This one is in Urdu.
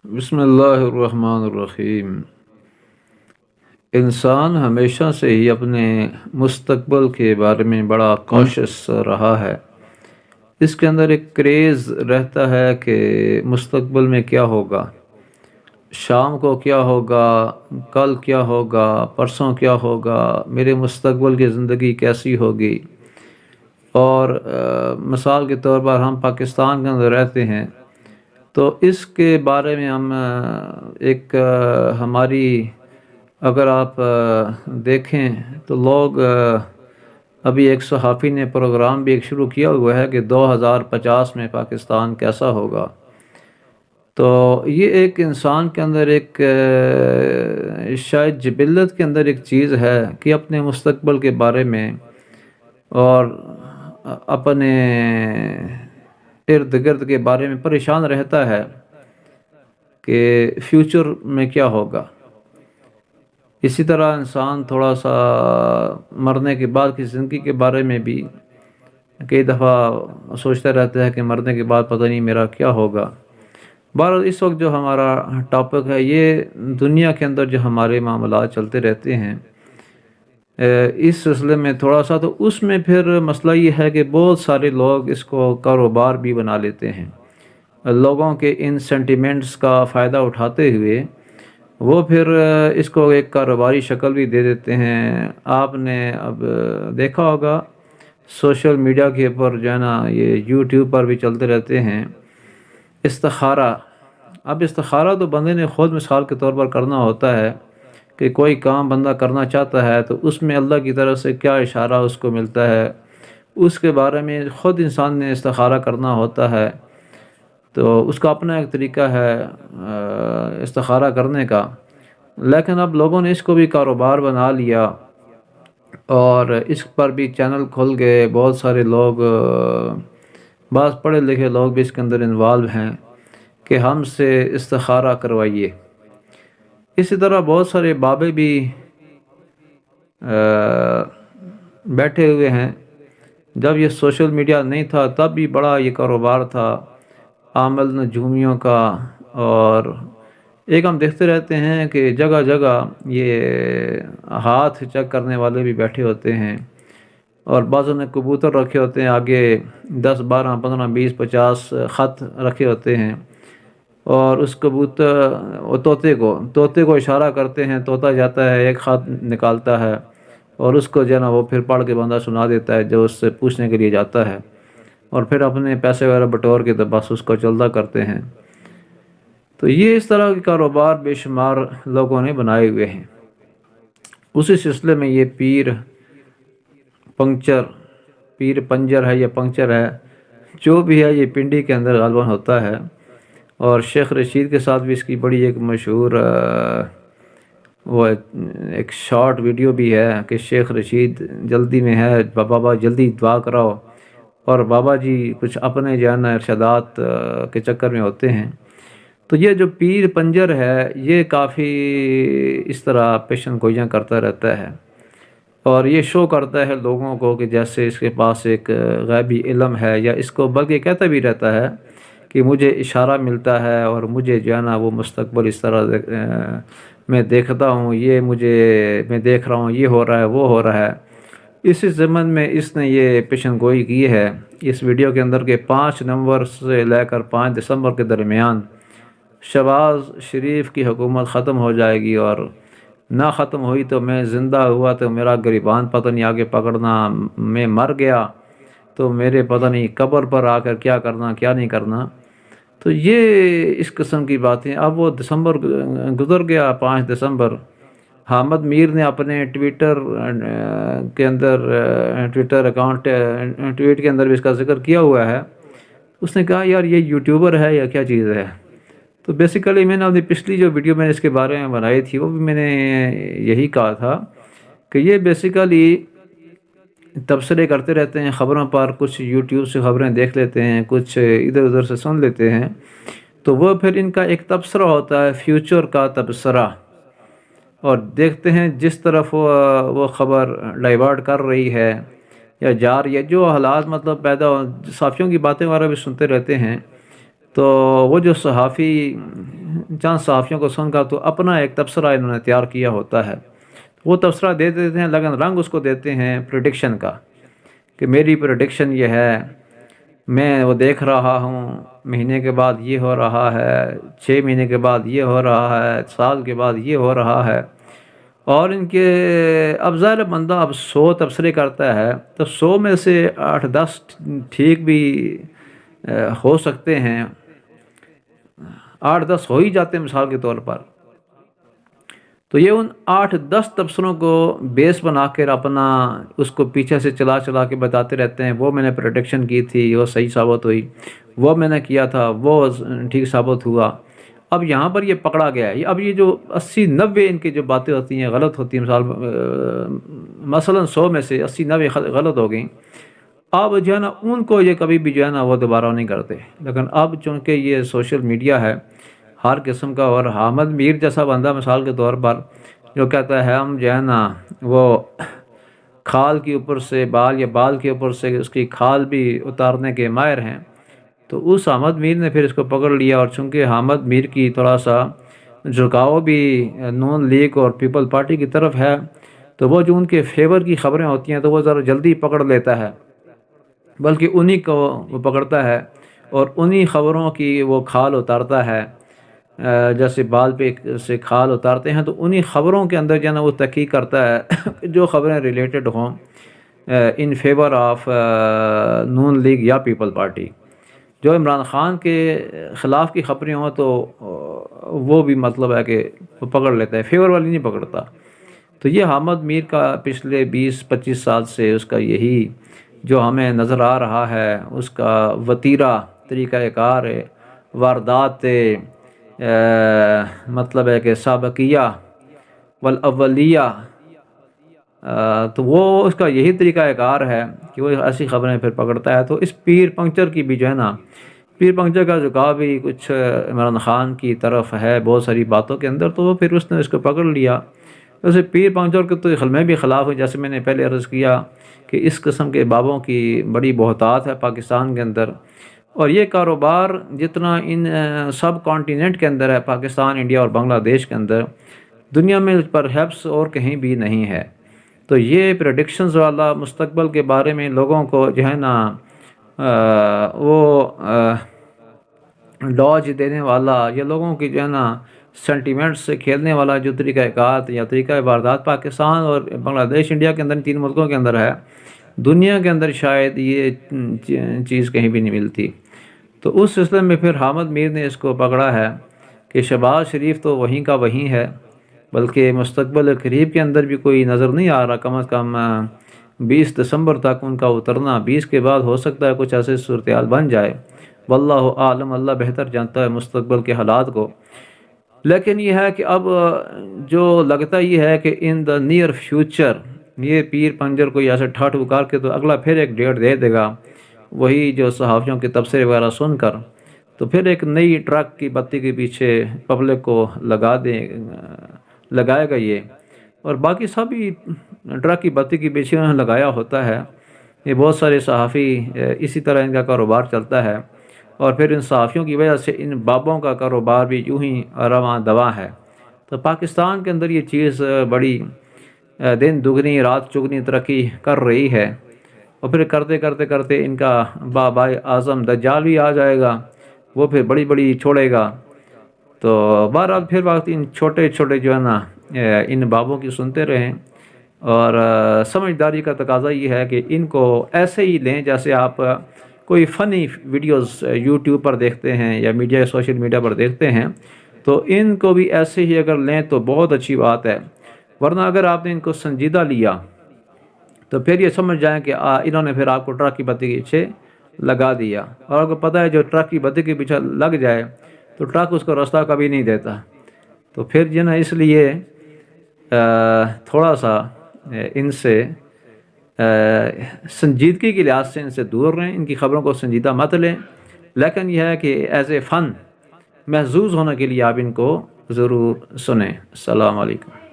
بسم اللہ الرحمن الرحیم۔ انسان ہمیشہ سے ہی اپنے مستقبل کے بارے میں بڑا کوشش رہا ہے۔ اس کے اندر ایک کریز رہتا ہے کہ مستقبل میں کیا ہوگا، شام کو کیا ہوگا، کل کیا ہوگا، پرسوں کیا ہوگا، میرے مستقبل کی زندگی کیسی ہوگی۔ اور مثال کے طور پر ہم پاکستان کے اندر رہتے ہیں، تو اس کے بارے میں ہم ایک ہماری اگر آپ دیکھیں تو لوگ ابھی ایک صحافی نے پروگرام بھی ایک شروع کیا ہوا ہے کہ 2050 میں پاکستان کیسا ہوگا۔ تو یہ ایک انسان کے اندر ایک شاید جبلت کے اندر ایک چیز ہے کہ اپنے مستقبل کے بارے میں اور اپنے ارد گرد کے بارے میں پریشان رہتا ہے کہ فیوچر میں کیا ہوگا۔ اسی طرح انسان تھوڑا سا مرنے کے بعد کی زندگی کے بارے میں بھی کئی دفعہ سوچتا رہتا ہے کہ مرنے کے بعد پتہ نہیں میرا کیا ہوگا۔ بہرحال اس وقت جو ہمارا ٹاپک ہے، یہ دنیا کے اندر جو ہمارے معاملات چلتے رہتے ہیں، اس سلسلے میں تھوڑا سا تو اس میں پھر مسئلہ یہ ہے کہ بہت سارے لوگ اس کو کاروبار بھی بنا لیتے ہیں۔ لوگوں کے ان سینٹیمنٹس کا فائدہ اٹھاتے ہوئے وہ پھر اس کو ایک کاروباری شکل بھی دے دیتے ہیں۔ آپ نے اب دیکھا ہوگا سوشل میڈیا کے اوپر جو ہے نا، یہ یوٹیوب پر بھی چلتے رہتے ہیں استخارہ۔ اب استخارہ تو بندے نے خود مثال کے طور پر کرنا ہوتا ہے کہ کوئی کام بندہ کرنا چاہتا ہے تو اس میں اللہ کی طرف سے کیا اشارہ اس کو ملتا ہے، اس کے بارے میں خود انسان نے استخارہ کرنا ہوتا ہے۔ تو اس کا اپنا ایک طریقہ ہے استخارہ کرنے کا، لیکن اب لوگوں نے اس کو بھی کاروبار بنا لیا اور اس پر بھی چینل کھل گئے۔ بہت سارے لوگ، بعض پڑھے لکھے لوگ بھی اس کے اندر انوالو ہیں کہ ہم سے استخارہ کروائیے۔ اسی طرح بہت سارے بابے بھی بیٹھے ہوئے ہیں۔ جب یہ سوشل میڈیا نہیں تھا تب بھی بڑا یہ کاروبار تھا عامل نجومیوں کا، اور ایک ہم دیکھتے رہتے ہیں کہ جگہ جگہ یہ ہاتھ چیک کرنے والے بھی بیٹھے ہوتے ہیں، اور بعضوں نے کبوتر رکھے ہوتے ہیں، آگے 10 12 15 20 50 خط رکھے ہوتے ہیں، اور اس کبوتر طوطے کو اشارہ کرتے ہیں، طوطا جاتا ہے ایک خط نکالتا ہے اور اس کو جو ہے نا وہ پھر پڑھ کے بندہ سنا دیتا ہے جو اس سے پوچھنے کے لیے جاتا ہے، اور پھر اپنے پیسے وغیرہ بٹور کے تو بس اس کو چلتا کرتے ہیں۔ تو یہ اس طرح کے کاروبار بے شمار لوگوں نے بنائے ہوئے ہیں۔ اسی سلسلے میں یہ پیر پنجر ہے یا پنکچر ہے، جو بھی ہے، یہ پنڈی کے اندر غالباً ہوتا ہے، اور شیخ رشید کے ساتھ بھی اس کی بڑی ایک مشہور وہ ایک شارٹ ویڈیو بھی ہے کہ شیخ رشید جلدی میں ہے، بابا جلدی دعا کراؤ، اور بابا جی کچھ اپنے جو ہے نا ارشادات کے چکر میں ہوتے ہیں۔ تو یہ جو پیر پنجر ہے یہ کافی اس طرح پیشن گوئیاں کرتا رہتا ہے، اور یہ شو کرتا ہے لوگوں کو کہ جیسے اس کے پاس ایک غیبی علم ہے، یا اس کو بلکہ کہتا بھی رہتا ہے کہ مجھے اشارہ ملتا ہے اور مجھے جو ہے نا وہ مستقبل اس طرح میں دیکھتا ہوں، میں دیکھ رہا ہوں، یہ ہو رہا ہے، وہ ہو رہا ہے۔ اسی ضمن میں اس نے یہ پیشن گوئی کی ہے اس ویڈیو کے اندر کہ 5 نومبر سے لے کر 5 دسمبر کے درمیان شہباز شریف کی حکومت ختم ہو جائے گی، اور نہ ختم ہوئی تو میں زندہ ہوا تو میرا گریبان پتہ نہیں آگے پکڑنا، میں مر گیا تو میرے پتہ نہیں قبر پر آ کر کیا کرنا کیا نہیں کرنا۔ تو یہ اس قسم کی باتیں۔ اب وہ دسمبر گزر گیا، 5 دسمبر، حامد میر نے اپنے ٹویٹر کے اندر ٹویٹر اکاؤنٹ ٹویٹ کے اندر بھی اس کا ذکر کیا ہوا ہے۔ اس نے کہا یار یہ یوٹیوبر ہے یا کیا چیز ہے؟ تو بیسیکلی میں نے اپنی پچھلی جو ویڈیو میں نے اس کے بارے میں بنائی تھی وہ بھی میں نے یہی کہا تھا کہ یہ بیسیکلی تبصرے کرتے رہتے ہیں خبروں پر، کچھ یوٹیوب سے خبریں دیکھ لیتے ہیں، کچھ ادھر ادھر سے سن لیتے ہیں، تو وہ پھر ان کا ایک تبصرہ ہوتا ہے، فیوچر کا تبصرہ، اور دیکھتے ہیں جس طرف وہ خبر ڈائیورٹ کر رہی ہے یا جا رہی ہے، جو حالات مطلب پیدا صحافیوں کی باتیں وغیرہ بھی سنتے رہتے ہیں۔ تو وہ جو صحافی چند صحافیوں کو سن کر تو اپنا ایک تبصرہ انہوں نے تیار کیا ہوتا ہے، وہ تبصرہ دے دیتے ہیں، لیکن رنگ اس کو دیتے ہیں پریڈکشن کا، کہ میری پریڈکشن یہ ہے، میں وہ دیکھ رہا ہوں، مہینے کے بعد یہ ہو رہا ہے، 6 مہینے کے بعد یہ ہو رہا ہے، سال کے بعد یہ ہو رہا ہے۔ اور ان کے اب ظاہر بندہ اب 100 تبصرے کرتا ہے تو 100 میں سے 8-10 ٹھیک بھی ہو سکتے ہیں، 8-10 ہو ہی جاتے ہیں مثال کے طور پر۔ تو یہ ان 8-10 تبصروں کو بیس بنا کر اپنا اس کو پیچھے سے چلا چلا کے بتاتے رہتے ہیں، وہ میں نے پریڈکشن کی تھی، وہ صحیح ثابت ہوئی، وہ میں نے کیا تھا، وہ ٹھیک ثابت ہوا۔ اب یہاں پر یہ پکڑا گیا ہے، اب یہ جو 80-90 ان کی جو باتیں ہوتی ہیں غلط ہوتی ہیں، مثلا 100 میں سے 80-90 غلط ہو گئیں، اب جو ہے نا ان کو یہ کبھی بھی جو ہے نا وہ دوبارہ نہیں کرتے۔ لیکن اب چونکہ یہ سوشل میڈیا ہے ہر قسم کا، اور حامد میر جیسا بندہ مثال کے طور پر جو کہتا ہے ہم جو ہے نا وہ کھال کے اوپر سے بال یا بال کے اوپر سے اس کی کھال بھی اتارنے کے ماہر ہیں، تو اس حامد میر نے پھر اس کو پکڑ لیا، اور چونکہ حامد میر کی تھوڑا سا جھکاؤ بھی نون لیگ اور پیپل پارٹی کی طرف ہے، تو وہ جو ان کے فیور کی خبریں ہوتی ہیں تو وہ ذرا جلدی پکڑ لیتا ہے، بلکہ انہی کو وہ پکڑتا ہے اور انہی خبروں کی وہ کھال اتارتا ہے، جیسے بال پہ سے کھال اتارتے ہیں تو انہی خبروں کے اندر جو ہے نا وہ تحقیق کرتا ہے جو خبریں ریلیٹڈ ہوں in favour of Noon league یا پیپل پارٹی۔ جو عمران خان کے خلاف کی خبریں ہوں تو وہ بھی مطلب ہے کہ وہ پکڑ لیتا ہے، فیور والی نہیں پکڑتا۔ تو یہ حامد میر کا پچھلے 20-25 سال سے اس کا یہی جو ہمیں نظر آ رہا ہے، اس کا وتیرہ طریقہ کار ہے، واردات مطلب ہے کہ سابقیہ والاولیہ، تو وہ اس کا یہی طریقہ کار ہے کہ وہ ایسی خبریں پھر پکڑتا ہے۔ تو اس پیر پنکچر کی بھی جو ہے نا، پیر پنکچر کا جھکاؤ بھی کچھ عمران خان کی طرف ہے بہت ساری باتوں کے اندر، تو وہ پھر اس نے اس کو پکڑ لیا۔ ویسے پیر پنکچر کے تو خلمیں بھی خلاف ہیں، جیسے میں نے پہلے عرض کیا کہ اس قسم کے بابوں کی بڑی بہتات ہے پاکستان کے اندر، اور یہ کاروبار جتنا ان سب کانٹیننٹ کے اندر ہے، پاکستان، انڈیا اور بنگلہ دیش کے اندر، دنیا میں پرہیپس اور کہیں بھی نہیں ہے۔ تو یہ پریڈکشنز والا مستقبل کے بارے میں لوگوں کو جو ہے نا وہ ڈاج دینے والا، یا لوگوں کی جو ہے نا سینٹیمنٹ سے کھیلنے والا جو طریقہ کار یا طریقہ واردات پاکستان اور بنگلہ دیش، انڈیا کے اندر، 3 ملکوں کے اندر ہے، دنیا کے اندر شاید یہ چیز کہیں بھی نہیں ملتی۔ تو اس سلسلے میں پھر حامد میر نے اس کو پکڑا ہے کہ شہباز شریف تو وہیں کا وہیں ہے، بلکہ مستقبل قریب کے اندر بھی کوئی نظر نہیں آ رہا، کم از کم 20 دسمبر تک ان کا اترنا، 20 کے بعد ہو سکتا ہے کچھ ایسے صورتحال بن جائے، واللہ عالم، اللہ بہتر جانتا ہے مستقبل کے حالات کو۔ لیکن یہ ہے کہ اب جو لگتا یہ ہے کہ ان دا نیئر فیوچر یہ پیر پنجر کو ایسے ٹھاٹھ کر کے تو اگلا پھر ایک ڈیٹ دے دے گا، وہی جو صحافیوں کے تبصرے وغیرہ سن کر، تو پھر ایک نئی ٹرک کی بتی کے پیچھے پبلک کو لگائے گا یہ، اور باقی سبھی ٹرک کی بتی کے پیچھے انہوں نے لگایا ہوتا ہے۔ یہ بہت سارے صحافی اسی طرح ان کا کاروبار چلتا ہے، اور پھر ان صحافیوں کی وجہ سے ان بابوں کا کاروبار بھی یوں ہی رواں دواں ہے۔ تو پاکستان کے اندر یہ چیز بڑی دن دگنی رات چگنی ترقی کر رہی ہے، اور پھر کرتے کرتے کرتے ان کا بابائے اعظم دجال بھی آ جائے گا، وہ پھر بڑی بڑی چھوڑے گا۔ تو بہرحال پھر وقت ان چھوٹے چھوٹے جو ہے نا ان بابوں کی سنتے رہیں، اور سمجھداری کا تقاضا یہ ہے کہ ان کو ایسے ہی لیں جیسے آپ کوئی فنی ویڈیوز یوٹیوب پر دیکھتے ہیں یا میڈیا سوشل میڈیا پر دیکھتے ہیں، تو ان کو بھی ایسے ہی اگر لیں تو بہت اچھی بات ہے۔ ورنہ اگر آپ نے ان کو سنجیدہ لیا تو پھر یہ سمجھ جائیں کہ انہوں نے پھر آپ کو ٹرک کی بتی کے پیچھے لگا دیا، اور آپ کو پتہ ہے جو ٹرک کی بتی کے پیچھے لگ جائے تو ٹرک اس کو راستہ کبھی نہیں دیتا۔ تو پھر جو نا اس لیے تھوڑا سا ان سے سنجیدگی کے لحاظ سے ان سے دور رہیں، ان کی خبروں کو سنجیدہ مت لیں، لیکن یہ ہے کہ ایز اے فن محظوظ ہونے کے لیے آپ ان کو ضرور سنیں۔ السلام علیکم۔